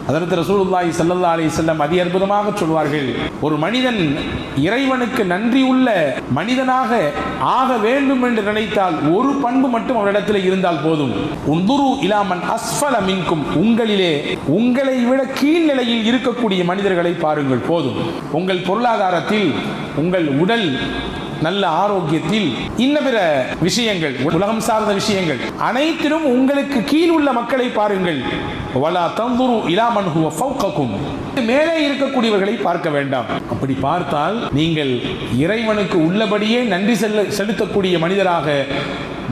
ஹஜ்ரத் ரசூலுல்லாஹி ஸல்லல்லாஹு அலைஹி வஸல்லம் அதி அற்புதமாக சொல்வார்கள், ஒரு மனிதன் இறைவனுக்கு நன்றி உள்ள மனிதனாக ஆக வேண்டும் என்று நினைத்தால் ஒரு பண்பு மட்டும் அவரிடத்தில் இருந்தால் போதும். உந்துரு இலா மன் அஸ்ஃபல மின்கும், உங்களிலே உங்களை விட கீழ்நிலையில் இருக்கக்கூடிய மனிதர்களை பாருங்கள் போதும். உங்கள் பொருளாதாரத்தில், உங்கள் உடல் நல்ல ஆரோக்கியத்தில், இன்ன பிற விஷயங்கள், உலகம் சார்ந்த விஷயங்கள் அனைத்திலும் உங்களுக்கு கீழ் உள்ள மக்களை பாருங்கள். வலா தந்துரு இலா மன் ஹுவ ஃபௌககும், மேலே இருக்கக்கூடியவர்களை பார்க்க வேண்டாம். அப்படி பார்த்தால் நீங்கள் இறைவனுக்கு உள்ளபடியே நன்றி செலுத்தக்கூடிய மனிதராக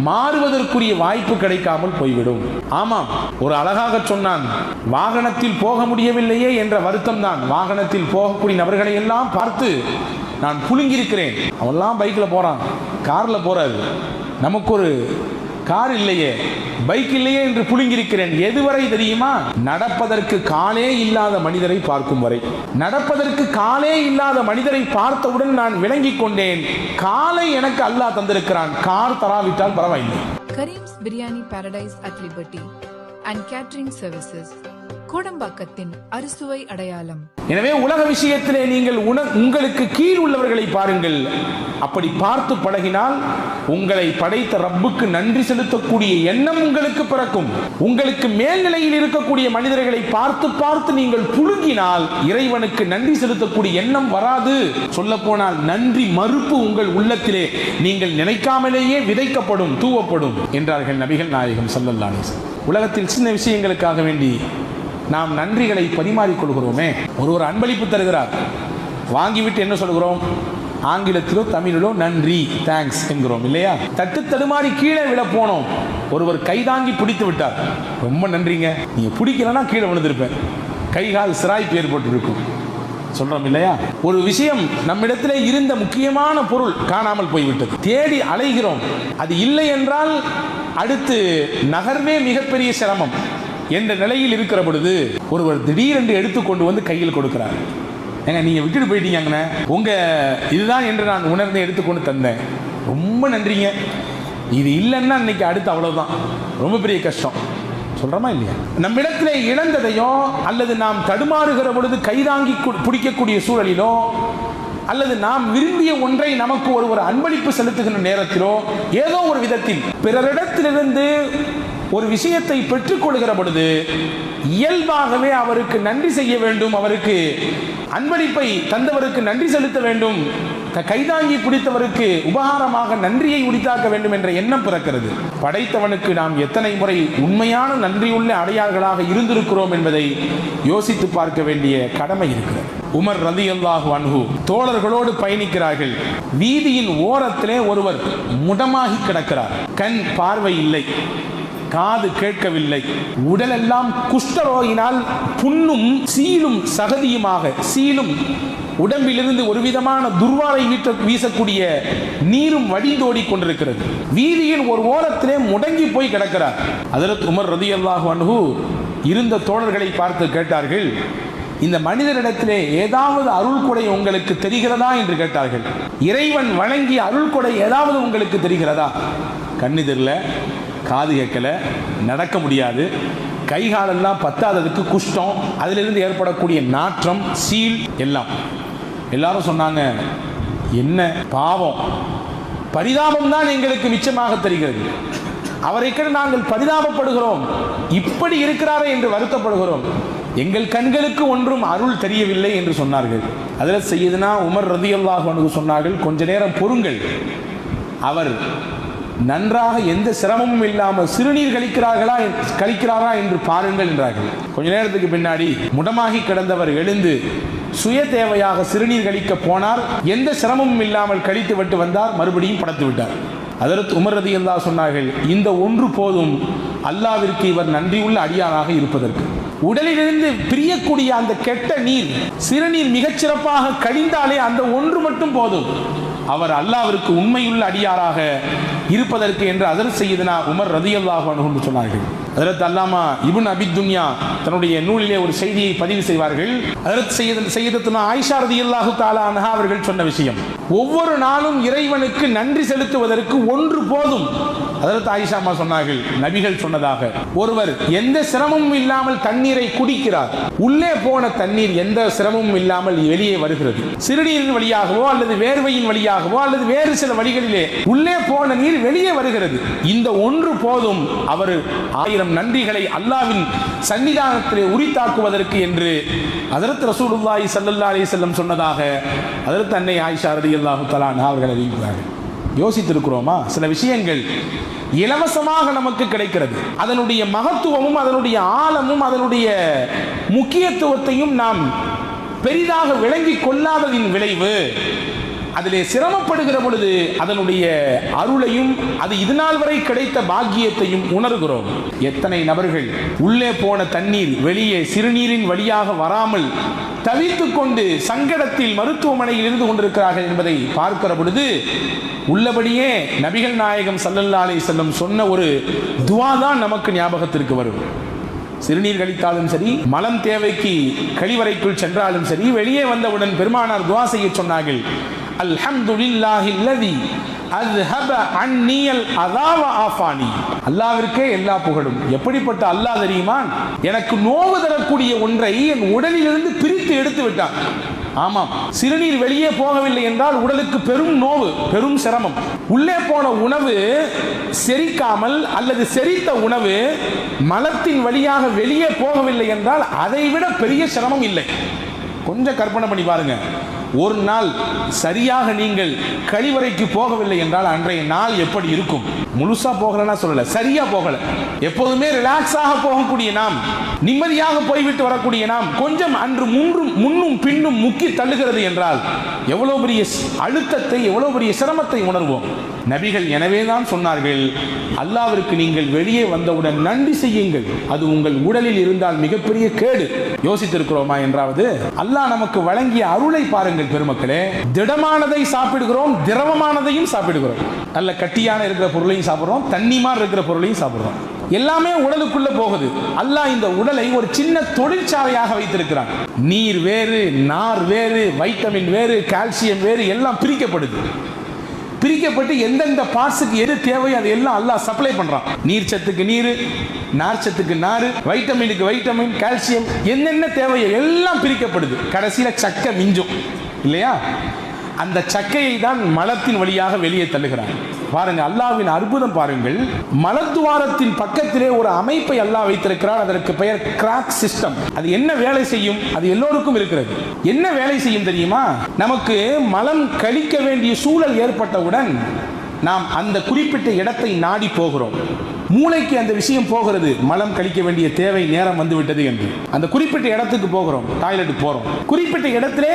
மாறுவதற்குரிய வாய்ப்பு கிடைக்காமல் போய்விடும். ஆமாம், ஒரு அழகாக சொன்னான், வாகனத்தில் போக முடியவில்லையே என்ற வருத்தம் தான். வாகனத்தில் போகக்கூடிய நபர்களை எல்லாம் பார்த்து நான் புழுங்கியிருக்கிறேன். அவெல்லாம் பைக்கில் போகிறான், காரில் போகிறாரு, நமக்கு ஒரு கார் இல்லையே, பைக் இல்லையே என்று புழுங்கியிருக்கிறேன். எதுவரை தெரியுமா? நடப்பதற்கு காலே இல்லாத மனிதரை பார்க்கும் வரை. நடப்பதற்கு காலே இல்லாத மனிதரை பார்த்தவுடன் நான் விளங்கிக் கொண்டேன், காலை எனக்கு அல்லாஹ் தந்திருக்கிறான், கார் தராவிட்டால் பரவாயில்லை. Karim's biryani paradise at liberty and catering services, கோடம்பாக்கத்தின் அறுசுவை அடையாளம். எனவே உலக விஷயத்திலே நீங்கள் உங்களுக்கு கீழ் உள்ளவர்களை பாருங்கள். அப்படி பார்த்து பழகினால் உங்களை படைத்த ரப்புக்கு நன்றி செலுத்தக்கூடிய எண்ணம் உங்களுக்கு பிறக்கும். உங்களுக்கு மேல்நிலையில் இருக்கக்கூடிய மனிதர்களை பார்த்து பார்த்து நீங்கள் புழுங்கினால் இறைவனுக்கு நன்றி செலுத்தக்கூடிய எண்ணம் வராது. சொல்ல போனால் நன்றி மறுப்பு உங்கள் உள்ளத்திலே நீங்கள் நினைக்காமலேயே விதைக்கப்படும், தூவப்படும் என்றார்கள் நபிகள் நாயகம் ஸல்லல்லாஹு அலைஹி வஸல்லம். உலகத்தில் சின்ன விஷயங்களுக்காக வேண்டி நாம் நன்றிகளை பரிமாறிக்கொள்கிறோமே. ஒருவர் அன்பளிப்பு தருகிறார், வாங்கிவிட்டு என்ன சொல்கிறோம்? ஆங்கிலத்திலோ தமிழிலோ நன்றி, தேங்க்ஸ் என்கிறோம் இல்லையா? தட்டு தடுமாறி கீழே விழ போனோம், ஒருவர் கைதாங்கி பிடித்து விட்டார், ரொம்ப நன்றிங்க, நீங்க பிடிக்கலன்னா கீழே விழுந்திருப்பேன், கைகால் சிராய்ப்பு ஏற்பட்டிருக்கும் சொல்றோம் இல்லையா? ஒரு விஷயம் நம்மிடத்திலே இருந்த முக்கியமான பொருள் காணாமல் போய்விட்டது, தேடி அலைகிறோம், அது இல்லை என்றால் அடுத்து நகர்வே மிகப்பெரிய சிரமம் என்ற நிலையில் இருக்கிற பொழுது ஒருவர் திடீரென்று எடுத்துக்கொண்டு வந்து கையில் கொடுக்கிறார். ஏங்க நீங்க விட்டுட்டு போயிட்டீங்க, உங்க இதுதான் என்று நான் உணர்ந்து எடுத்துக்கொண்டு தந்தேன், ரொம்ப நன்றிங்க, இது இல்லைன்னா இன்னைக்கு அடுத்து அவ்வளவுதான், ரொம்ப பெரிய கஷ்டம் சொல்றோமா இல்லையா? நம்மிடத்திலே இழந்ததையோ அல்லது நாம் தடுமாறுகிற பொழுது கைதாங்கி பிடிக்கக்கூடிய சூழலிலோ அல்லது நாம் விரும்பிய ஒன்றை நமக்கு ஒருவர் அன்பளிப்பு செலுத்துகின்ற நேரத்திலோ ஏதோ ஒரு விதத்தில் பிறரிடத்திலிருந்து ஒரு விஷயத்தை பெற்றுக்கொள்கிற பொழுது இயல்பாகவே அவருக்கு நன்றி செய்ய வேண்டும், அவருக்கு அன்பளிப்பை தந்தவருக்கு நன்றி செலுத்த வேண்டும், கைதாங்கி பிடித்தவருக்கு உபகாரமாக நன்றியை உரித்தாக்க வேண்டும் என்ற எண்ணம் பிறக்கிறது. படைத்தவனுக்கு நாம் எத்தனை முறை உண்மையான நன்றியுள்ள அடையாளர்களாக இருந்திருக்கிறோம் என்பதை யோசித்து பார்க்க வேண்டிய கடமை இருக்கிறது. உமர் ரலியல்லாஹு அன்ஹு தோழர்களோடு பயணிக்கிறார்கள். வீதியின் ஓரத்திலே ஒருவர் முடமாகி கிடக்கிறார். கண் பார்வை இல்லை, காது கேட்கவில்லை, உடலெல்லாம் குஷ்டரோகினால் புண்ணும் சீலும் சகதியுமாக, சீலும் உடம்பிலிருந்து ஒரு விதமான துர்வாரை வீசக்கூடிய நீரும் வடிந்தோடி கொண்டிருக்கிறது. வீதியில் ஒரு ஓரத்திலே முடங்கி போய் கிடக்கிறார். ஹஜ்ரத் உமர் ரலியல்லாஹு அன்ஹு இருந்த தோழர்களை பார்த்து கேட்டார்கள், இந்த மனிதரிடத்திலே ஏதாவது அருள் கொடை உங்களுக்கு தெரிகிறதா என்று கேட்டார்கள். இறைவன் வழங்கிய அருள் கொடை ஏதாவது உங்களுக்கு தெரிகிறதா? கண்ணு தெரியல, காது கேட்கல, நடக்க முடியாது, கைகாலெல்லாம் பத்தாததுக்கு குஷ்டம், அதிலிருந்து ஏற்படக்கூடிய நாற்றம், சீல் எல்லாம். எல்லாரும் சொன்னாங்க, என்ன பாவம், பரிதாபம் தான் எங்களுக்கு மிச்சமாக தெரிகிறது, அவரை நாங்கள் பரிதாபப்படுகிறோம், இப்படி இருக்கிறாரே என்று வருத்தப்படுகிறோம், எங்கள் கண்களுக்கு ஒன்றும் அருள் தெரியவில்லை என்று சொன்னார்கள். ஹஜ்ரத் சய்யிதுனா உமர் ரலியல்லாஹு அன்ஹு சொன்னார்கள், கொஞ்ச நேரம் பொறுங்கள், அவர் நன்றாக எந்த சிரமமும் இல்லாமல் சிறுநீர் கழிக்கிறாரா என்று பாருங்கள் என்றார்கள். கொஞ்ச நேரத்துக்கு பின்னாடி முடமாகி கிடந்தவர் எழுந்து சுய தேவையாக சிறுநீர் கழிக்க போனார். எந்த சிரமமும் இல்லாமல் கழித்து விட்டு வந்தார், மறுபடியும் படுத்து விட்டார். ஹஜ்ரத் உமர் ரலியல்லாஹு சொன்னார்கள், இந்த ஒன்று போதும் அல்லாஹ்விற்கு இவர் நன்றியுள்ள அடியாராக இருப்பதற்கு. உடலிலிருந்து பிரியக்கூடிய அந்த கெட்ட நீர், சிறுநீர் மிகச்சிறப்பாக கழிந்தாலே அந்த ஒன்று மட்டும் போதும் அவர் அல்லாஹ்விற்கு உண்மையுள்ள அடியாராக இருப்பதற்கு என்று ஹஜ்ரத் சய்யிதுனா உமர் ரலியல்லாஹு அன்ஹு சொன்னார்கள். ஹஜ்ரத் அல்லாமா இப்னு அபி துன்யா தன்னுடைய நூலிலே ஒரு செய்தியை பதிவு செய்வார்கள். ஹஜ்ரத் சையதத்துனா ஆயிஷா ரலியல்லாஹு தஆலா அன்ஹா அவர்கள் சொன்ன விஷயம், ஒவ்வொரு நாளும் இறைவனுக்கு நன்றி செலுத்துவதற்கு ஒன்று போதும். ஹஜ்ரத் ஆயிஷா அம்மா சொன்னார்கள், நபிகள் சொன்னதாக, ஒருவர் எந்த சிரமமும் இல்லாமல் தண்ணீரை குடிக்கிறார், உள்ளே போன தண்ணீர் எந்த சிரமமும் இல்லாமல் வெளியே வருகிறது. சிறுநீரின் வழியாகவோ அல்லது வேர்வையின் வழியாகவோ அல்லது வேறு சில வழிகளிலே உள்ளே போன நீர் வெளியே வருகிறது. இந்த ஒன்று போதும் அவர் 1000 நன்றிகளை அல்லாஹ்வின் சன்னிதானத்திலே உரித்தாக்குவதற்கு என்று ஹஜ்ரத் ரசூலுல்லாஹி ஸல்லல்லாஹு அலைஹி வஸல்லம் சொன்னதாக ஹஜ்ரத் அன்னை ஆயிஷா ரலியல்லாஹு தஆலா அன்ஹா அவர்கள் அறிவிக்கிறார்கள். யோசித்திருக்கிறோமா? சில விஷயங்கள் இலவசமாக நமக்கு கிடைக்கிறது, அதனுடைய மகத்துவமும் அதனுடைய ஆழமும் அதனுடைய முக்கியத்துவத்தையும் நாம் பெரிதாக விளங்கிக் கொள்ளாததின் விளைவு, அதிலே சிரமப்படுகிற பொழுது அதனுடைய அருளையும் அது இதுநாள் வரை கிடைத்த பாக்கியத்தையும் உணர்கிறோம். எத்தனை நபர்கள் உள்ளே போன தண்ணீர் வெளியே சிறுநீரின் வழியாக வராமல் தவித்துக் கொண்டு சங்கடத்தில் மருத்துவமனையில் இருந்து கொண்டிருக்கிறார்கள் என்பதை பார்க்கிற பொழுது உள்ளபடியே நபிகள் நாயகம் ஸல்லல்லாஹு அலைஹி வஸல்லம் சொன்ன ஒரு துஆ தான் நமக்கு ஞாபகத்திற்கு வரும். சிறுநீர் கழித்தாலும் சரி, மலம் தேவைக்கு கழிவறைக்குள் சென்றாலும் சரி, வெளியே வந்தவுடன் பெருமானார் துஆ செய்ய சொன்னார்கள், அல்ஹம்துலில்லாஹில்லதி அஸ்ஹப அன்னியல் அதா வ ஆஃபானி. அல்லாஹ்விற்கே எல்லா புகழும். எப்படிப்பட்ட அல்லாஹ் தெரியுமா? எனக்கு நோவு தரக்கூடிய ஒன்றை என் உடலிலிருந்து பிரித்து எடுத்து விட்டான். ஆமாம், சிறுநீர் வெளியே போகவில்லை என்றால் உடலுக்கு பெரும் நோவு, பெரும் சிரமம். உள்ளே போன உணவு செரிக்காமல் அல்லது செரித்த உணவு மலத்தின் வழியாக வெளியே போகவில்லை என்றால் அதைவிட பெரிய சிரமம் இல்லை. கொஞ்சம் கற்பனை பண்ணி பாருங்க. ஒரு நாள் சரியாக நீங்கள் கழிவறைக்கு போகவில்லை என்றால் அன்றைய நாள் எப்படி இருக்கும்? முழுசா போகலன்னா சொல்லல, சரியா போகல. எப்போதுமே ரிலாக்ஸாக போகக்கூடிய நாம், நிம்மதியாக போய்விட்டு வரக்கூடிய நாம், கொஞ்சம் அன்று முன்னும் பின்னும் முக்கி தள்ளுகிறது என்றால் எவ்வளவு பெரிய அழுத்தத்தை, எவ்வளவு பெரிய சிரமத்தை உணர்வோம். நபிகள் எனவே தான் சொன்னார்கள், அல்லாஹ்விற்கு நீங்கள் வெளியே வந்தவுடன் நன்றி செய்யுங்கள், அது உங்கள் உடலில் இருந்தால் மிகப்பெரிய கேடு. யோசித்திருக்கிறோமா என்றாவது? அல்லாஹ் நமக்கு வழங்கிய அருளை பாருங்கள் பெருமக்களே. திடமானதை சாப்பிடுகிறோம், திரவமானதையும் சாப்பிடுகிறோம். நல்ல கட்டியான இருக்கிற பொருளையும் சாப்பிடுறோம், தண்ணி மாதிரி இருக்கிற பொருளையும் சாப்பிடுறோம். எல்லாமே உடலுக்குள்ள போகுது. அல்லாஹ் இந்த உடலை ஒரு சின்ன தொழிற்சாலையாக வைத்திருக்கிறான். நீர் வேறு, நார் வேறு, வைட்டமின் வேறு, கால்சியம் வேறு, எல்லாம் பிரிக்கப்படுது. பிரிக்கப்பட்டு எந்தெந்த பார்ட்ஸுக்கு எது தேவையோ அது எல்லாம் அல்லாஹ் சப்ளை பண்றான். நீர் சத்துக்கு நீர், நார் சத்துக்கு நார், வைட்டமினுக்கு வைட்டமின், கால்சியம், என்னென்ன தேவையோ எல்லாம் பிரிக்கப்படுது. கடைசியில சக்கை மிஞ்சும் இல்லையா? அந்த சக்கையை தான் மலத்தின் வழியாக வெளியே தள்ளுகிறான். பாருங்க, அல்லாஹ்வின் அற்புதம் பாருங்கள். மலத்துவாரத்தின் பக்கத்திலே ஒரு அமைப்பை அல்லாஹ் வைத்திருக்கிறார். அதற்கு பெயர் கிராக் சிஸ்டம். அது என்ன வேலை செய்யும்? அது எல்லோருக்கும் இருக்கிறது. என்ன வேலை செய்யும் தெரியுமா? நமக்கு மலம் கழிக்க வேண்டிய சூழல் ஏற்பட்டவுடன் நாம் அந்த குறிப்பிட்ட இடத்தை நாடி போகிறோம். மூளைக்கு அந்த விஷயம் போகிறது, மலம் கழிக்க வேண்டிய தேவை நேரம் வந்துவிட்டது என்று. அந்த குறிப்பிட்ட இடத்துக்கு போகிறோம், டாய்லெட்டுக்கு போகிறோம். குறிப்பிட்ட இடத்திலே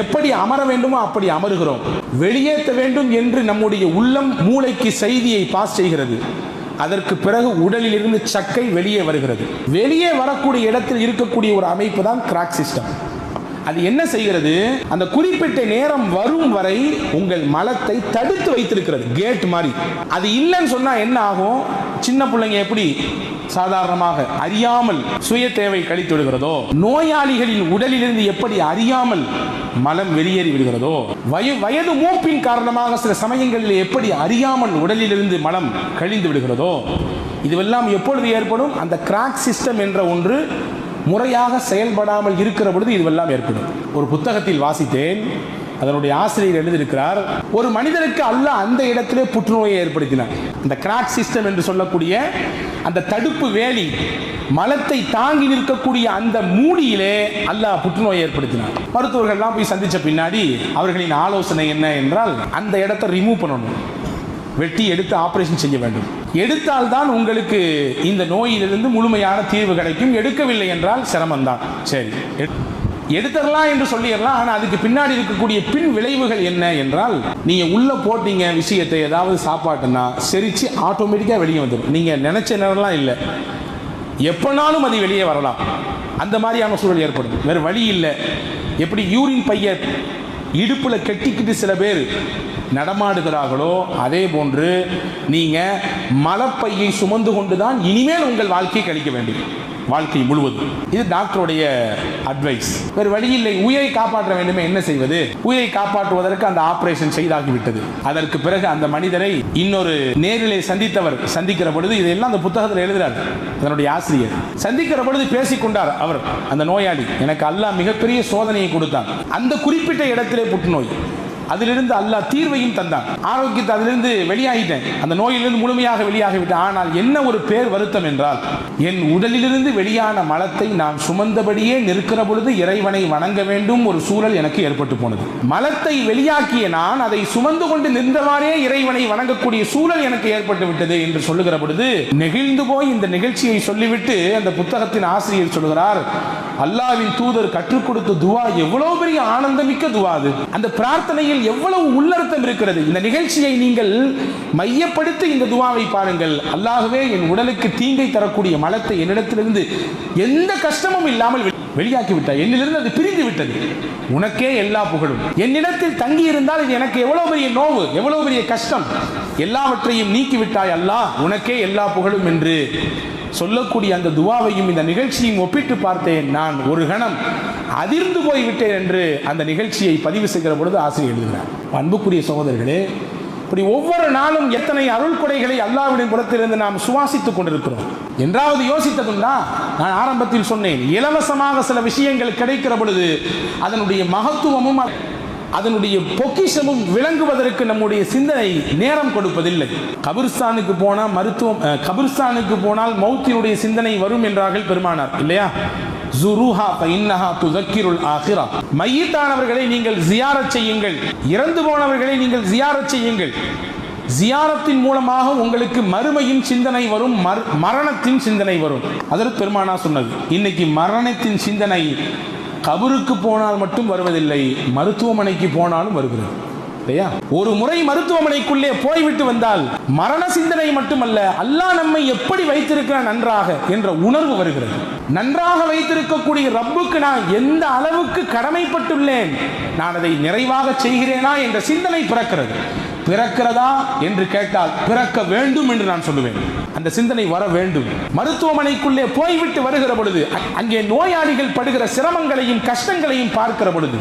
எப்படி அமர வேண்டுமோ அப்படி அமருகிறோம். வெளியேற்ற வேண்டும் என்று நம்முடைய உள்ளம் மூளைக்கு செய்தியை பாஸ் செய்கிறது. அதற்கு பிறகு உடலில் இருந்து சக்கை வெளியே வருகிறது. வெளியே வரக்கூடிய இடத்தில் இருக்கக்கூடிய ஒரு அமைப்பு தான் கிராக் சிஸ்டம். அது என்ன செய்கிறது? அந்த குறிப்பிட்ட நேரம் வரும் வரை உங்கள் மலத்தை தடுத்து வைத்திருக்கிறது, கேட் மாதிரி. அது இல்லைன்னு சொன்னா என்ன ஆகும்? சின்ன பிள்ளைங்க எப்படி சாதாரணமாக அறியாமல் சுய தேவை கழித்து விடுகிறதோ, நோயாளிகளின் உடலிலிருந்து எப்படி அறியாமல் மலம் வெளியேறி விடுகிறதோ, வயது மூப்பின் காரணமாக சில சமயங்களில் எப்படி அறியாமல் உடலிலிருந்து மலம் கழிந்து விடுகிறதோ, இதுவெல்லாம் எப்பொழுது ஏற்படும்? அந்த கிராக் சிஸ்டம் என்ற ஒன்று முறையாக செயல்படாமல் இருக்கிற பொழுது இதுவெல்லாம் ஏற்படும். ஒரு புத்தகத்தில் வாசித்தேன், அதனுடைய ஆசிரியர் எழுதியிருக்கிறார், ஒரு மனிதனுக்கு அல்லாஹ் அந்த இடத்திலே புற்றுநோயை ஏற்படுத்தினார். இந்த கிராக் சிஸ்டம் என்று சொல்லக்கூடிய அந்த தடுப்பு வேலி, மலத்தை தாங்கி நிற்கக்கூடிய அந்த மூடியிலே அல்லாஹ் புற்றுநோயை ஏற்படுத்தினார். மருத்துவர்கள்லாம் போய் சந்திச்ச பின்னாடி அவர்களின் ஆலோசனை என்ன என்றால், அந்த இடத்தை ரிமூவ் பண்ணணும், வெட்டி எடுத்து ஆபரேஷன் செய்ய வேண்டும். எடுத்தால்தான் உங்களுக்கு இந்த நோயிலிருந்து முழுமையான தீர்வு கிடைக்கும். எடுக்கவில்லை என்றால் சிரமம்தான். சரி, எடுத்துடலாம் என்று சொல்லிடலாம். ஆனால் அதுக்கு பின்னாடி இருக்கக்கூடிய பின் விளைவுகள் என்ன என்றால், நீங்க உள்ள போட்டீங்க விஷயத்தை, ஏதாவது சாப்பாட்டுன்னா செரிச்சு ஆட்டோமேட்டிக்கா வெளியே வந்துடும். நீங்க நினைச்ச நேரம்லாம் இல்லை, எப்பனாலும் அது வெளியே வரலாம். அந்த மாதிரியான சூழல் ஏற்படும். வேறு வழி இல்லை. எப்படி யூரின் பைய இடுப்புல கெட்டிக்கிட்டு சில பேர் நடமாடுகிறார்களோ அதே போன்று நீங்க மலப்பையை சுமந்து கொண்டுதான் இனிமேல் உங்கள் வாழ்க்கையை கழிக்க வேண்டும், வாழ்க்கை முழுவதும். இது டாக்டருடைய அட்வைஸ். வேறு வழி இல்லை. உயிரை காப்பாற்ற வேண்டுமே, என்ன செய்வது? உயிரை காப்பாற்றுவதற்கு அந்த ஆபரேஷன் செய்தாகிவிட்டது. அதற்கு பிறகு அந்த மனிதரை இன்னொரு நேரிலே சந்திக்கிற பொழுது, இதெல்லாம் அந்த புத்தகத்தில் எழுதுகிறார் அதனுடைய ஆசிரியர். சந்திக்கிற பொழுது பேசிக்கொண்டார் அவர், அந்த நோயாளி, எனக்கு அல்லாஹ் மிகப்பெரிய சோதனையை கொடுத்தான், அந்த குறிப்பிட்ட இடத்திலே புற்றுநோய், அதிலிருந்து அல்லாஹ் தீர்வையும் தந்தான், ஆரோக்கியத்தை அதிலிருந்து வெளியாகிட்டேன், அந்த நோயிலிருந்து முழுமையாக வெளியாகிவிட்டேன். ஆனால் என்ன ஒரு பேர் வருத்தம் என்றால், என் உடலிலிருந்து வெளியான மலத்தை நான் சுமந்தபடியே நிற்கிற பொழுது இறைவனை வணங்க வேண்டும் ஒரு சூழல் எனக்கு ஏற்பட்டு போனது. மலத்தை வெளியாக்கிய நான் அதை சுமந்து கொண்டு நின்றவாறே இறைவனை வணங்கக்கூடிய சூழல் எனக்கு ஏற்பட்டு விட்டது என்று சொல்லுகிற பொழுது நெகிழ்ந்து போய் இந்த நிகழ்ச்சியை சொல்லிவிட்டு அந்த புத்தகத்தின் ஆசிரியர் சொல்கிறார், அல்லாஹ்வின் தூதர் கற்றுக் கொடுத்த துவா எவ்வளவு பெரிய ஆனந்தமிக்க துவா அது. அந்த பிரார்த்தனையில் எவ்வளவு உள்ளர்த்தம் இருக்கிறது. இந்த நிகழ்ச்சியை நீங்கள் மையப்படுத்தி இந்த துவாவை பாருங்கள். அல்லாஹ்வே, என் உடலுக்கு தீங்கை தரக்கூடிய மலத்தை என்னிடத்திலிருந்து எந்த கஷ்டமும் இல்லாமல் வெளியாக்கி விட்டாய், என்னிலிருந்து அது பிரிந்து விட்டது, உனக்கே எல்லா புகழும். என்னிடத்தில் தங்கி இருந்தால் இது எனக்கு எவ்வளவு பெரிய நோவு, எவ்வளவு பெரிய கஷ்டம், எல்லாவற்றையும் நீக்கிவிட்டாய் அல்லாஹ், உனக்கே எல்லா புகழும் என்று சொல்லக்கூடிய அந்த துவாவையும் இந்த நிகழ்ச்சியும் ஒப்பிட்டு பார்த்தேன். நான் ஒரு கணம் அதிர்ந்து போய்விட்டேன் என்று அந்த நிகழ்ச்சியை பதிவு செய்கிற பொழுது ஆசிரியர் எழுதுகிறார். அன்புக்குரிய சகோதரர்களே, இப்படி ஒவ்வொரு நாளும் எத்தனை அருள் கொடைகளை அல்லாஹ்வின் புறத்திலிருந்து நாம் சுவாசித்துக் கொண்டிருக்கிறோம். என்றாவது யோசித்ததுண்டா? நான் ஆரம்பத்தில் சொன்னேன், இலவசமாக சில விஷயங்கள் கிடைக்கிற பொழுது அதனுடைய மகத்துவமும் அதனுடைய பொக்கிஷமும் விளங்குவதற்கு நம்முடைய சிந்தனை நேரம் கொடுப்பதில்லை. கபிரிஸ்தானுக்கு போனால் கபிரிஸ்தானுக்கு போனால் மௌத்தினுடைய சிந்தனை வரும் என்றார்கள் பெருமானார், இல்லையா? ஜுருஹா ஃபஇன்னஹா துஸக்கிருல் ஆகிரா. மையத்தானவர்களை நீங்கள் ஜியாரத் செய்யுங்கள், இறந்து போனவர்களை நீங்கள் ஜியாரத் செய்யுங்கள். ஜியாரத்தின் மூலமாக உங்களுக்கு மறுமையின் சிந்தனை வரும், மரணத்தின் சிந்தனை வரும். அதற்கு பெருமானா சொன்னது. இன்னைக்கு மரணத்தின் சிந்தனை கபருக்கு போனால் மட்டும் வருவதில்லை, மருத்துவமனைக்கு போனாலும் வருகிறது, இல்லையா? ஒரு முறை மருத்துவமனைக்குள்ளே போய்விட்டு வந்தால் மரண சிந்தனை மட்டுமல்ல, அல்லாஹ் நம்மை எப்படி வைத்திருக்கிறான் நன்றாக என்ற உணர்வு வருகிறது. நன்றாக வைத்திருக்கக்கூடிய ரப்புக்கு நான் எந்த அளவுக்கு கடமைப்பட்டுள்ளேன், நான் அதை நிறைவாக செய்கிறேனா என்ற சிந்தனை பிறக்கிறது. பிறக்கிறதா என்று கேட்டால் பிறக்க வேண்டும் என்று நான் சொல்லுவேன். அந்த சிந்தனை வர வேண்டும். மருத்துவமனைக்குள்ளே போய்விட்டு வருகிற பொழுது அங்கே நோயாளிகள் படுகிற சிரமங்களையும் கஷ்டங்களையும் பார்க்கிற பொழுது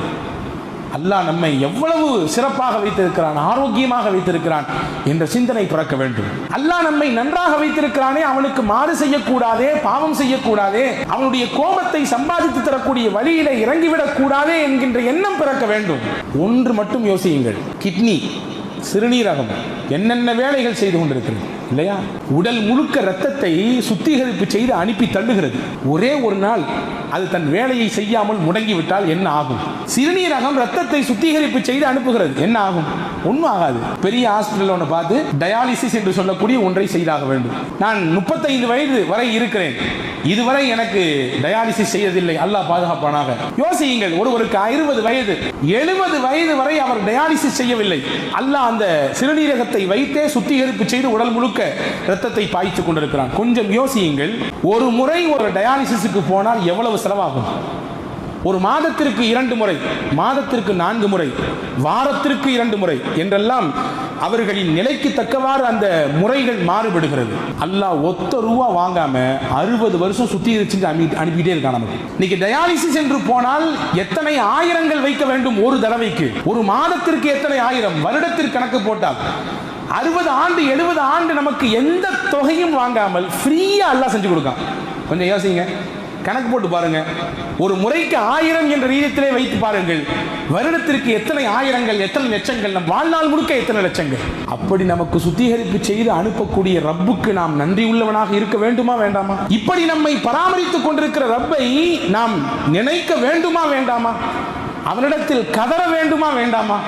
அல்லாஹ் நம்மை எவ்வளவு சிறப்பாக வைத்திருக்கிறான், ஆரோக்கியமாக வைத்திருக்கிறான் என்ற சிந்தனை பிறக்க வேண்டும். அல்லாஹ் நம்மை நன்றாக வைத்திருக்கிறானே, அவனுக்கு மாறு செய்யக்கூடாதே, பாவம் செய்யக்கூடாதே, அவனுடைய கோபத்தை சம்பாதித்து தரக்கூடிய வழியிலே இறங்கிவிடக் கூடாதே என்கின்ற எண்ணம் பிறக்க வேண்டும். ஒன்று மட்டும் யோசியுங்கள், கிட்னி, சிறுநீரகம் என்னென்ன வேலைகள் செய்து கொண்டிருக்கிறது, இல்லையா? உடல் முழுக்க இரத்தத்தை சுத்திகரிப்பு செய்து அனுப்பி தள்ளுகிறது. ஒரே ஒரு நாள் அது தன் வேலையை செய்யாமல் முடங்கிவிட்டால் என்ன ஆகும்? சிறுநீரகம் இரத்தத்தை சுத்திகரிப்பு செய்து அனுப்புகிறது, என்ன ஆகும்? ஒன்றும் ஆகாது. பெரிய ஹாஸ்பிட்டல் ஒன்று பார்த்து டயாலிசிஸ் என்று சொல்லக்கூடிய ஒன்றை செய்தாக வேண்டும். நான் 35 வயது வரை இருக்கிறேன், இதுவரை எனக்கு டயாலிசிஸ் செய்யதில்லை, அல்லாஹ் பாதுகாப்பானாக. யோசியுங்கள், ஒருவருக்கு 60 வயது 70 வயது வரை அவர் டயாலிசிஸ் செய்யவில்லை, அல்லாஹ் அந்த சிறுநீரகத்தை வைத்தே சுத்திகரிப்பு செய்து உடல் முழுக்க இரத்தத்தை பாய்ச்சிக் கொண்டிருக்கிறான். கொஞ்சம் யோசியுங்கள், ஒரு முறை ஒரு டயாலிசிஸுக்கு போனால் எவ்வளவு செலவாகும்? ஒரு மாதத்திற்கு 2 முறை, மாதத்திற்கு 4 முறை, வாரத்திற்கு 2 முறை என்றெல்லாம் அவர்களின் நிலைக்கு தக்கவாறு அந்த முறைகள் மாறுபடுகிறது. அல்லாஹ் ஒத்த ரூபா வாங்காம 60 வருஷம் சுத்திகரிச்சு அனுப்பிட்டே இருக்கான் நமக்கு. இன்னைக்கு டயாலிசிஸ் என்று போனால் எத்தனை ஆயிரங்கள் வைக்க வேண்டும் ஒரு தடவைக்கு? ஒரு மாதத்திற்கு எத்தனை ஆயிரம்? வருடத்திற்கு கணக்கு போட்டால் 60 ஆண்டு 70 ஆண்டு நமக்கு எந்த தொகையும் வாங்காமல் ஃப்ரீயா அல்லாஹ் செஞ்சு கொடுக்கான். கொஞ்சம் யோசிங்க, கணக்கு போட்டு பாருங்க. ஒரு முறைக்கு 1000 என்ற ரீதியிலே வைத்து பாருங்கள், வருடத்திற்கு எத்தனை ஆயிரங்கள், எத்தனை லட்சங்கள், நம் வாழ்நாள் முழுக்க எத்தனை லட்சங்கள். அப்படி நமக்கு சுத்திகரிப்பு செய்து அனுப்பக்கூடிய ரப்புக்கு நாம் நன்றி உள்ளவனாக இருக்க வேண்டுமா வேண்டாமா? இப்படி நம்மை பராமரித்துக் கொண்டிருக்கிற ரப்பை நாம் நினைக்க வேண்டுமா வேண்டாமா? அவனிடத்தில் கதற வேண்டுமா வேண்டாமா?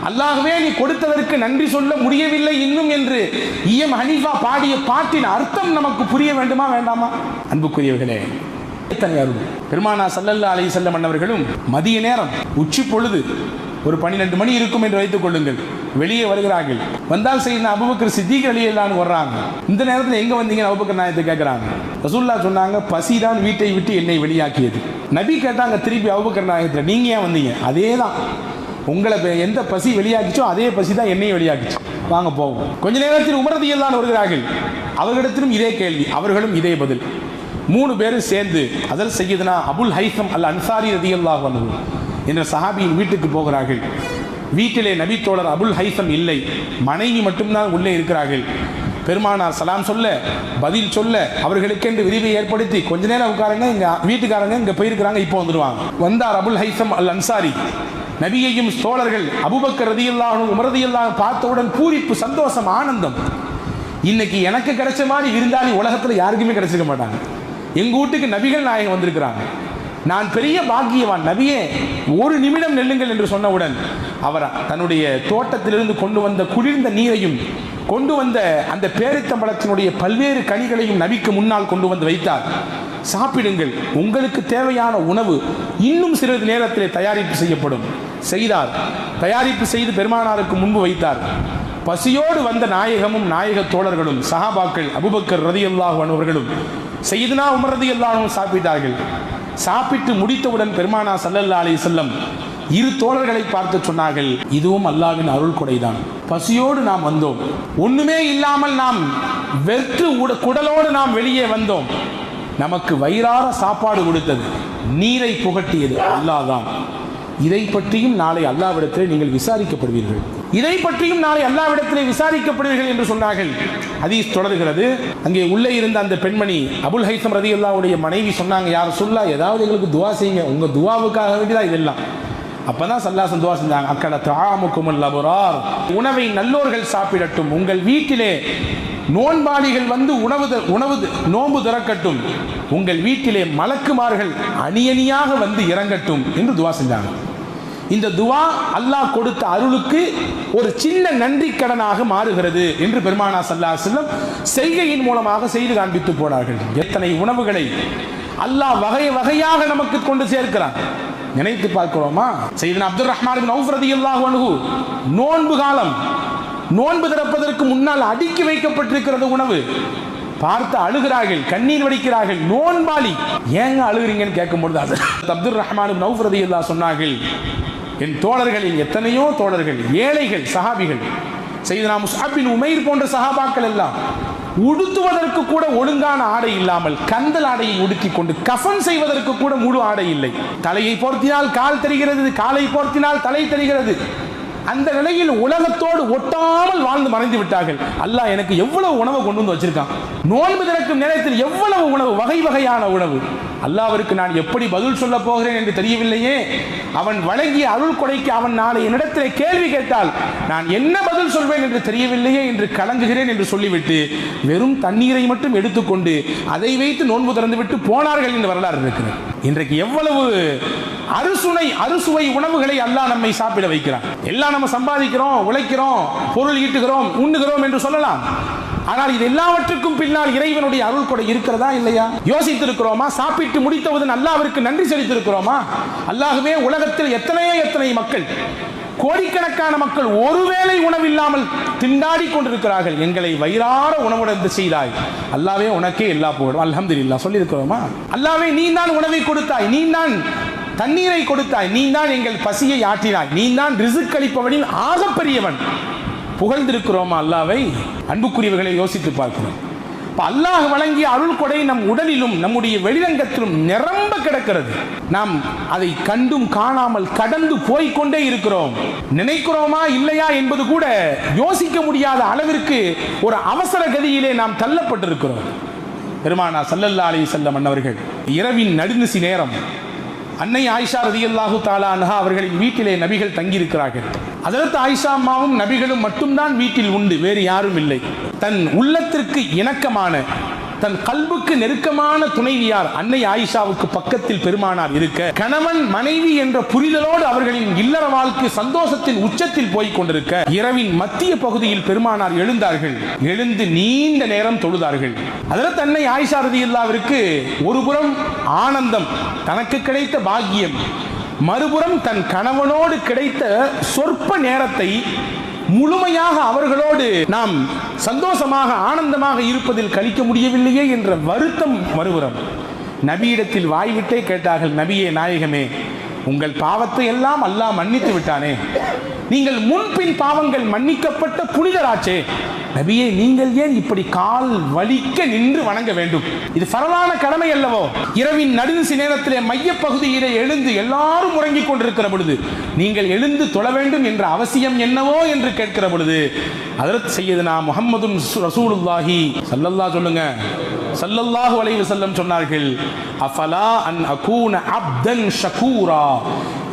அல்லாஹ்வே, நீ கொடுத்ததற்கு நன்றி சொல்ல முடியவில்லை இன்னும் என்று இஎம் ஹனீஃபா பாடிய பாட்டின் அர்த்தம் நமக்கு புரிய வேண்டுமா வேண்டாமா? அன்புக்குரியவர்களே, பெருமானா ஸல்லல்லாஹு அலைஹி வஸல்லம் அவர்களும் மதிய நேரம் உச்சி பொழுது ஒரு 12 மணி இருக்கும் என்று வைத்துக் கொள்ளுங்கள், வெளியே வருகிறார்கள். வந்தால் செய்த அபூபக்கர் சித்திக் ரலியல்லாஹு அன்ஹு வர்றாங்க. இந்த நேரத்தில் எங்க வந்தீங்கன்னு அபூபக்கர் நாயகத்தை கேட்கிறாங்க. ரசூலுல்லாஹ் சொன்னாங்க, பசிதான் வீட்டை விட்டு என்னை வெளியாக்கியது. நபி கேட்டாங்க திருப்பி அபூபக்கர் நாயகத்தை, நீங்க ஏன் வந்தீங்க? அதேதான், உங்களை எந்த பசி வெளியாக்கிச்சோ அதே பசி தான் என்னையும் வெளியாக்கிச்சு, வாங்க போவோம். கொஞ்ச நேரத்தில் உமர் ரலியல்லாஹு வருகிறார்கள். அவர்களிடத்திலும் இதே கேள்வி, அவர்களும் இதே பதில். 3 பேரும் சேர்ந்து அதல் சையதுனா அபுல் ஹைசம் அல் அன்சாரி ரலியல்லாஹு அன்ஹு என்ற சஹாபியின் வீட்டுக்கு போகிறார்கள். வீட்டிலே நபி தோழர் அபுல் ஹைசம் இல்லை, மனைவி மட்டும்தான் உள்ளே இருக்கிறார்கள். பெருமானார் சலாம் சொல்ல பதில் சொல்ல அவர்களுக்கென்று விரிவை ஏற்படுத்தி கொஞ்ச நேரம் உட்காருங்க, இங்க வீட்டுக்காரங்க இங்க போயிருக்கிறாங்க, இப்போ வந்துடுவாங்க. வந்தார் அபுல் ஹைசம் அல் அன்சாரி. நபியையும் தோழர்கள் அபூபக்கர் ரலியல்லாஹு அன்ஹு உமர் ரலியல்லாஹு அன்ஹு பார்த்தவுடன் பூரிப்பு, சந்தோஷம், ஆனந்தம். இன்னைக்கு எனக்கு கிடைச்ச மாதிரி விருந்தாளி உலகத்தில் யாருக்குமே கிடைச்சிருக்க மாட்டாங்க. எங்க வீட்டுக்கு நபிகள் நாயகம் வந்திருக்கிறாங்க, நான் பெரிய பாக்கியவான், நபியே ஒரு நிமிடம் நெல்லுங்கள் என்று சொன்னவுடன் அவர் தன்னுடைய தோட்டத்திலிருந்து கொண்டு வந்த குளிர்ந்த நீரையும் கொண்டு வந்த அந்த பேரித்தம்பழத்தினுடைய பல்வேறு கனிகளையும் நபிக்கு முன்னால் கொண்டு வந்து வைத்தார். சாப்பிடுங்கள், உங்களுக்கு தேவையான உணவு இன்னும் சிறிது நேரத்தில் தயாரிப்பு செய்யப்படும். செய்தார். தயாரிப்பு செய்து பெருமானாருக்கு முன்பு வைத்தார். பசியோடு வந்த நாயகமும் நாயக தோழர்களும் சஹாபாக்கள் அபூபக்கர் ரலியல்லாஹு அன்ஹு அவர்களும் சையதுனா உமர் ரலியல்லாஹு அன்ஹு சாப்பிட்டார்கள். சாப்பிட்டு முடித்தவுடன் பெருமானா ஸல்லல்லாஹு அலைஹி வஸல்லம் 2 தோழர்களை பார்த்து சொன்னார்கள், இதுவும் அல்லாஹ்வின் அருள் கொடைதான். பசியோடு நாம் வந்தோம், ஒண்ணுமே இல்லாமல் நாம் வெற்று குடலோடு நாம் வெளியே வந்தோம். நமக்கு வயிறார சாப்பாடு கொடுத்தது, நீரை புகட்டியது அல்லாஹ் தான். இதை பற்றியும் நாளை அல்லாஹ்விடத்திலே நீங்கள் விசாரிக்கப்படுவீர்கள், இதை பற்றியும் நாளை அல்லாஹ்விடத்திலே விசாரிக்கப்படுவீர்கள் என்று சொன்னார்கள். ஹதீஸ் தொடர்கிறது. அங்கே உள்ளே இருந்த அந்த பெண்மணி அபுல் ஹைசம் ரலியல்லாஹுடைய மனைவி சொன்னாங்க, யார் சொல்லா ஏதாவது எங்களுக்கு துவா செய்யுங்க, உங்க துவாவுக்காக வேண்டிதான் இதெல்லாம். அப்பதான் சல்லாசன் துவா செஞ்சாங்க, அக்கட தஆமுகுமுல் அபரார், உணவை நல்லோர்கள் சாப்பிடட்டும், உங்கள் வீட்டிலே நோன்பாளிகள் வந்து நோன்பு திறக்கட்டும், உங்கள் வீட்டிலே மலக்குமார்கள் அணியணியாக வந்து இறங்கட்டும் என்று துவா செஞ்சாங்க. இந்த துவா அல்லாஹ் கொடுத்த அருளுக்கு ஒரு சின்ன நன்றி கடனாக மாறுகிறது என்று பெருமானா ஸல்லல்லாஹு அலைஹி வஸல்லம் செய்கையின் மூலமாக செய்து காண்பித்து போனார்கள். எத்தனை உணவுகளை அல்லாஹ் வகை வகையாக நமக்கு கொண்டு சேர்க்கிறான், நினைத்து பார்க்கிறோமா? சையதுனா அப்துர் ரஹ்மான் இப்னு அவுஃப் ரலியல்லாஹு அன்ஹு நோன்பு காலம், நோன்பு திறப்பதற்கு முன்னால் அடுக்கி வைக்கப்பட்டிருக்கிறது உணவு. பார்த்து அழுகிறார்கள், கண்ணீர் வடிக்கிறார்கள். நோன்பாளி ஏங்க அழுகிறீங்கன்னு கேட்கும்போது அப்துர் ரஹ்மான் இப்னு அவுஃப் ரலியல்லாஹு சொன்னார்கள், என் தோழர்களில் எத்தனையோ தோழர்கள் ஏழைகள் சஹாபிகள், சையதுனா முஸ்அப் பின் உமைர் போன்ற சஹாபாக்கள் எல்லாம் உடுத்துவதற்கு கூட ஒழுங்கான ஆடை இல்லாமல் கந்தல் ஆடையை உடுத்தி கொண்டு கஃன் செய்வதற்கு கூட முழு ஆடை இல்லை. தலையை போர்த்தினால் கால் தெரிகிறது, காலை போர்த்தினால் தலை தெரிகிறது. அந்த நிலையில் உலகத்தோடு ஒட்டாமல் வாழ்ந்து மறைந்து விட்டார்கள். அல்லாஹ் எனக்கு எவ்வளவு உணவு கொண்டு வந்து வச்சிருக்கான், நோன்பு திறக்கும் நேரத்தில் எவ்வளவு உணவு, வகை வகையான உணவு. அல்லாஹ்விற்கு நான் எப்படி பதில் சொல்ல போகிறேன் என்று தெரியவில்லையே. அவன் வழங்கிய அருள் கொடைக்கு அவன் நாளை என்னிடத்திலே கேள்வி கேட்டால் நான் என்ன பதில் சொல்வேன் என்று தெரியவில்லையே என்று கலங்குகிறேன் என்று சொல்லிவிட்டு வெறும் தண்ணீரை மட்டும் எடுத்துக்கொண்டு அதை வைத்து நோன்பு திறந்து விட்டு போனார்கள் என்று வரலாறு இருக்கிறது. இன்றைக்கு எவ்வளவு அறுசுவை உணவுகளை அல்லாஹ் நம்மை சாப்பிட வைக்கிறான். எல்லாம் நம்ம சம்பாதிக்கிறோம், உழைக்கிறோம், பொருள் ஈட்டுகிறோம், உண்ணுகிறோம் என்று சொல்லலாம். ஆனால் இது எல்லாவற்றுக்கும் பின்னால் இறைவனுடைய அருள் கொடை இருக்கிறதா இல்லையா? யோசித்திருக்கிறோமா? சாப்பிட்டு முடித்தவுடன் அல்லாஹ்விற்கு நன்றி செலுத்தியிருக்கிறோமா? அல்லாஹ்வே, உலகத்தில் எத்தனை மக்கள், கோடிக்கணக்கான மக்கள் ஒருவேளை உணவில்லாமல் திண்டாடி கொண்டிருக்கிறார்கள். எங்களை வயிறார உணவுடன் செய்தாய் அல்லாஹ்வே, உனக்கே எல்லா புகழும் அல்ஹம்துலில்லாஹ் சொல்லியிருக்கிறோமா? அல்லாஹ்வே, நீ தான் உணவை கொடுத்தாய், நீ தான் தண்ணீரை கொடுத்தாய், நீ தான் எங்கள் பசியை ஆற்றினாய், நீ தான் ரிஸ்க் அளிப்பவனின் ஆகப்பெரியவன். புகழ்ந்திருக்கிறோமா அல்லாஹ்வை? அன்புக்குரியவர்களை யோசித்து பார்க்கிறோம். அல்லாஹ் வழங்கிய அருள் கொடை நம் உடலிலும் நம்முடைய வெளிரங்கத்திலும் நிரம்ப கிடக்கிறது. நாம் அதை கண்டும் காணாமல் கடந்து போய்கொண்டே இருக்கிறோம். நினைக்கிறோமா இல்லையா என்பது கூட யோசிக்க முடியாத அளவிற்கு ஒரு அவசர கதியிலே நாம் தள்ளப்பட்டிருக்கிறோம். பெருமானா ஸல்லல்லாஹு அலைஹி வஸல்லம் அன்னவர்கள் இரவின் நடுநிசி நேரம் அன்னை ஆயிஷா ரலியல்லாஹு தஆலா அன்ஹா அவர்களின் வீட்டிலே நபிகள் தங்கியிருக்கிறார்கள். ஹஜ்ரத் ஆயிஷா அம்மாவும் நபிகளும் மட்டும்தான் வீட்டில் உண்டு, வேறு யாரும் இல்லை. தன் உள்ளத்திற்கு இணக்கமான, தன் கல்புக்கு நெருக்கமான துணைவியார் அன்னை ஆயிஷாவுக்கு பக்கத்தில் பெருமானார் இருக்க, கணவன் மனைவி என்ற புரிதலோடு அவர்களின் இல்லற வாழ்க்கை சந்தோஷத்தின் உச்சத்தில் போய்க் கொண்டிருக்க, இரவின் மத்திய பகுதியில் பெருமானார் எழுந்தார்கள். எழுந்து நீண்ட நேரம் தொழுதார்கள். ஹஜ்ரத் அன்னை ஆயிஷா ரலியல்லாஹுவிற்கு ஒருபுறம் ஆனந்தம், தனக்கு கிடைத்த பாக்கியம், மறுபுறம் தன் கணவனோடு கிடைத்த சொற்ப நேரத்தை முழுமையாக அவர்களோடு நாம் சந்தோஷமாக ஆனந்தமாக இருப்பதில் கழிக்க முடியவில்லையே என்ற வருத்தம் மறுபுறம். நபியிடத்தில் வாய்விட்டே கேட்டார்கள், நபியே நாயகமே, உங்கள் பாவத்தை எல்லாம் அல்லாஹ் மன்னித்து விட்டானே, நீங்கள் முன்பின் பாவங்கள் மன்னிக்கப்பட்ட புனிதராச்சே, நபியே நீங்கள் ஏன் இப்படி கால் வலிக்க நின்று வணங்க வேண்டும்? இது ஃபரலான கடமை அல்லவோ? இரவின் நடுநிசி நேரத்திலே மையப்பகுதியிலே எழுந்து எல்லாரும் உறங்கிக் கொண்டிருக்கிற பொழுது நீங்கள் எழுந்து தொழ வேண்டும் என்ற அவசியம் என்னவோ என்று கேட்கிற பொழுது ஹஜ்ரத் சையதுனா முஹம்மது ரசூலுல்லாஹி ஸல்லல்லாஹு அலைஹி வஸல்லம் சொன்னார்கள், அஃபலா அன் அகூன அப்தன் ஷகூரா,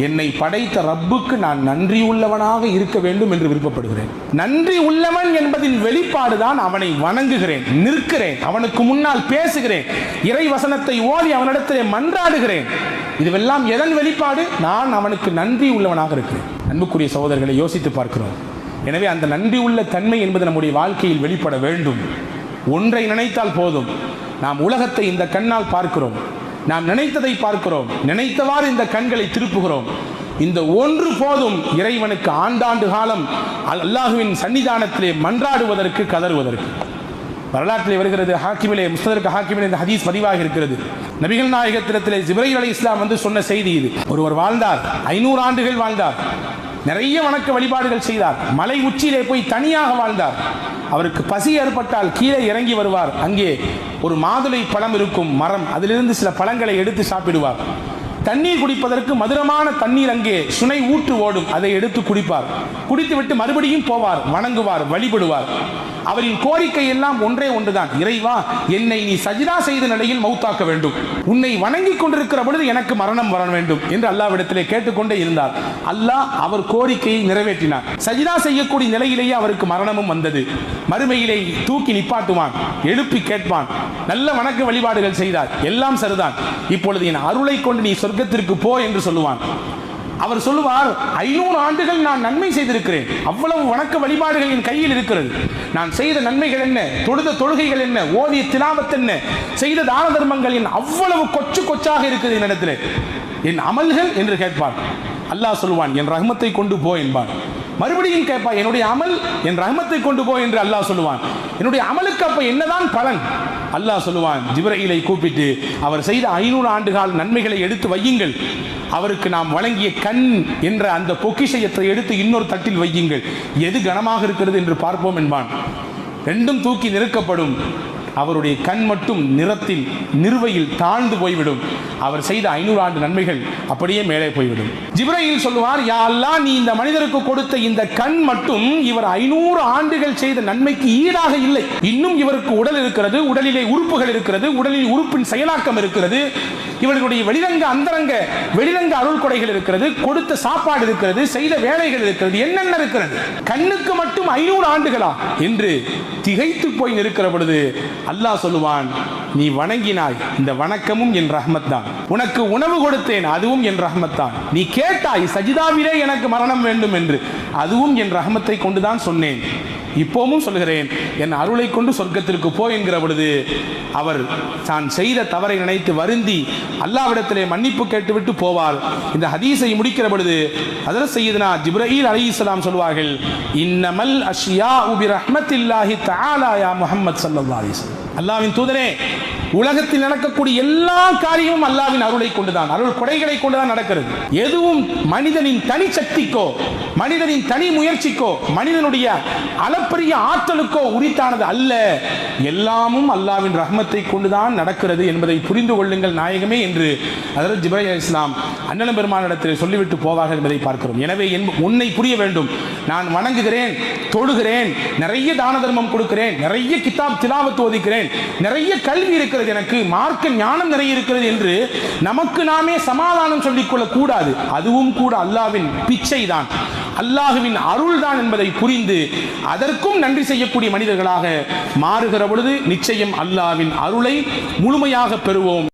என்னை படைத்த ரப்புக்கு நான் நன்றி உள்ளவனாக இருக்க வேண்டும் என்று விருப்பப்படுகிறேன். நன்றி உள்ளவன் என்பதின் வெளிப்பாடுதான் அவனை வணங்குகிறேன், நிற்கிறேன், அவனுக்கு முன்னால் பேசுகிறேன், இறை வசனத்தை ஓதி அவனிடத்திலே மன்றாடுகிறேன். இதுவெல்லாம் எதன் வெளிப்பாடு? நான் அவனுக்கு நன்றி உள்ளவனாக இருக்கிறேன். அன்புக்குரிய சகோதரர்களை யோசித்து பார்க்கிறோம். எனவே அந்த நன்றி உள்ள தன்மை என்பது நம்முடைய வாழ்க்கையில் வெளிப்பட வேண்டும். ஒன்றை நினைத்தால் போதும். நாம் உலகத்தை இந்த கண்ணால் பார்க்கிறோம், நாம் நினைத்ததை பார்க்கிறோம், நினைத்தவாறு இந்த கண்களை திருப்புகிறோம். இந்த ஒன்று போதும் இறைவனுக்கு ஆண்டாண்டு காலம் அல்லாஹுவின் சன்னிதானத்திலே மன்றாடுவதற்கு, கதறுவதற்கு. வரலாற்றிலே வருகிறது, ஹாக்கிமிலே முஸ்ததரக் ஹாக்கிமிலே இந்த ஹதீஸ் பதிவாக இருக்கிறது. நபிகள் நாயகத்திலே ஜிப்ரீல் அலைஹிஸ்ஸலாம் வந்து சொன்ன செய்தி இது. ஒருவர் வாழ்ந்தார், 500 ஆண்டுகள் வாழ்ந்தார், நிறைய வணக்க வழிபாடுகள் செய்தார், மலை உச்சியிலே போய் தனியாக வாழ்ந்தார். அவருக்கு பசி ஏற்பட்டால் கீழே இறங்கி வருவார், அங்கே ஒரு மாதுளை பழம் இருக்கும் மரம், அதிலிருந்து சில பழங்களை எடுத்து சாப்பிடுவார். தண்ணீர் குடிப்பதற்கு மதுரமான தண்ணீர் அங்கே சுனை ஊற்று ஓடும், அதை எடுத்து குடிப்பார். குடித்துவிட்டு மறுபடியும் போவார், வணங்குவார், வழிபடுவார். அவரின் கோரிக்கை எல்லாம் ஒன்றே ஒன்றுதான், இறைவா என்னை நீ சஜிதா செய்த நிலையில் மௌத்தாக்க வேண்டும், உன்னை வணங்கி கொண்டிருக்கிற பொழுது எனக்கு மரணம் வர வேண்டும் என்று அல்லாஹ்விடத்திலே கேட்டுக்கொண்டே இருந்தார். அல்லாஹ் அவர் கோரிக்கையை நிறைவேற்றினார். சஜிதா செய்யக்கூடிய நிலையிலேயே அவருக்கு மரணமும் வந்தது. மறுமையிலே தூக்கி நிப்பாட்டுவான், எழுப்பி கேட்பான், நல்ல வணக்க வழிபாடுகள் செய்தார், எல்லாம் சரிதான், இப்பொழுது என் அருளை கொண்டு நீ சொர்க்கத்திற்கு போ என்று சொல்லுவான். அவர் சொல்லுவார், 500 ஆண்டுகள் நான் நன்மை செய்திருக்கிறேன், அவ்வளவு வணக்க வழிபாடுகள் என் கையில் இருக்கிறது, நான் செய்த நன்மைகள் என்ன, தொழுத தொழுகைகள் என்ன, ஓதிய திலாவத் என்ன, செய்த தான தர்மங்கள் என்ன, அவ்வளவு கொச்சு கொச்சாக இருக்குது என்னிடத்தில், என் அமல்கள் என்று கேட்பான். அல்லாஹ் சொல்லுவான், என் ரஹ்மத்தை கொண்டு போ என்பான். மறுபடியும் கேட்பான், என்னுடைய அமல் என் ரஹ்மத்தை கொண்டு போ என்று அல்லாஹ் சொல்லுவான். என்னுடைய அமலுக்கு அப்ப என்னதான் பலன்? அல்லாஹ் சொல்லுவான், ஜிப்ரீலை கூப்பிட்டு அவர் செய்த 500 ஆண்டுகால நன்மைகளை எடுத்து வையுங்கள், அவருக்கு நாம் வழங்கிய கண் என்ற அந்த பொக்கிஷத்தை எடுத்து இன்னொரு தட்டில் வையுங்கள், எது கனமாக இருக்கிறது என்று பார்ப்போம் என்பான். ரெண்டும் தூக்கி நிறுக்கப்படும். அவருடைய கண் மட்டும் நிறத்தில் நிறுவையில் தாழ்ந்து போய்விடும். அவர் செய்த 500 ஆண்டு நன்மைகள் அப்படியே மேலே போய்விடும். ஜிப்ரீல் சொல்லுவார், யா அல்லாஹ், நீ இந்த மனிதருக்கு கொடுத்த இந்த கண் மட்டும் இவர் 500 ஆண்டுகள் செய்த நன்மைக்கு ஈடாக இல்லை. இன்னும் இவருக்கு உடல் இருக்கிறது, உடலிலே உறுப்புகள் இருக்கிறது, உடலில் உறுப்பின் செயலாக்கம் இருக்கிறது, இவர்களுடைய வெளிரங்க அந்தரங்க வெளிரங்க அருள் கொடைகள் இருக்கிறது, கொடுத்த சாப்பாடு இருக்கிறது, செய்த வேலைகள் இருக்கிறது, என்னென்ன இருக்கிறது, கண்ணுக்கு மட்டும் 500 ஆண்டுகளா என்று திகைத்து போய் நிற்கிற பொழுது அல்லாஹ் சொல்லுவான், நீ வணங்கினாய், இந்த வணக்கமும் என் ரஹ்மத் தான். உனக்கு உணவு கொடுத்தேன், அதுவும் என் ரஹ்மத் தான். நீ கேட்டாய் சஜிதாவிலே எனக்கு மரணம் வேண்டும் என்று, அதுவும் என் ரஹ்மத்தை கொண்டுதான் சொன்னேன். இப்போவும் சொல்கிறேன், என் அருளை கொண்டு சொர்க்கத்திற்கு போ என்கிற பொழுது அவர் தான் செய்த தவறை நினைத்து வருந்தி அல்லாஹ்விடத்திலே மன்னிப்பு கேட்டுவிட்டு போவார். இந்த ஹதீஸை முடிக்கிற பொழுது ஹஜ்ரத் சய்யிதுனா ஜிப்ரீல் அலைஹிஸ்ஸலாம் சொல்வார்கள், இன்னமல் அஷ்யாஉ பிரஹ்மத்தில்லாஹி தஆலா யா முஹம்மத் ஸல்லல்லாஹு அலைஹி வஸல்லம். அல்லாஹ்வின் தூதரே, உலகத்தில் நடக்கக்கூடிய எல்லா காரியமும் அல்லாஹ்வின் அருளை கொண்டுதான், அருள் கொடைகளை கொண்டுதான் நடக்கிறது. எதுவும் மனிதனின் தனி சக்திக்கோ, மனிதனின் தனி முயற்சிக்கோ, மனிதனுடைய அளப்பரிய ஆற்றலுக்கோ உரித்தானது அல்ல. எல்லாமும் அல்லாஹ்வின் ரஹ்மத்தை கொண்டுதான் நடக்கிறது என்பதை புரிந்து கொள்ளுங்கள் நாயகமே என்று ஹஜ்ரத் ஜிப்ரீல் அலைஹிஸ்ஸலாம் அண்ணலம் பெருமானிடத்தில் சொல்லிவிட்டு போவார்கள் என்பதை பார்க்கிறோம். எனவே உன்னை புரிய வேண்டும், நான் வணங்குகிறேன், தொழுகிறேன், நிறைய தான தர்மம் கொடுக்கிறேன், நிறைய கிதாப் திலாவத் ஓதிக்கிறேன், நிறைய கல்வி இருக்கிறது, எனக்கு மார்க்க ஞானம் நிறைய இருக்கிறது என்று நமக்கு நாமே சமாதானம் சொல்லிக் கொள்ளக் கூடாது. அதுவும் கூட அல்லாஹ்வின் பிச்சை தான், அல்லாஹ்வின் அருள் தான் என்பதை புரிந்து அதற்கும் நன்றி செய்யக்கூடிய மனிதர்களாக மாறுகிற பொழுது நிச்சயம் அல்லாஹ்வின் அருளை முழுமையாக பெறுவோம்.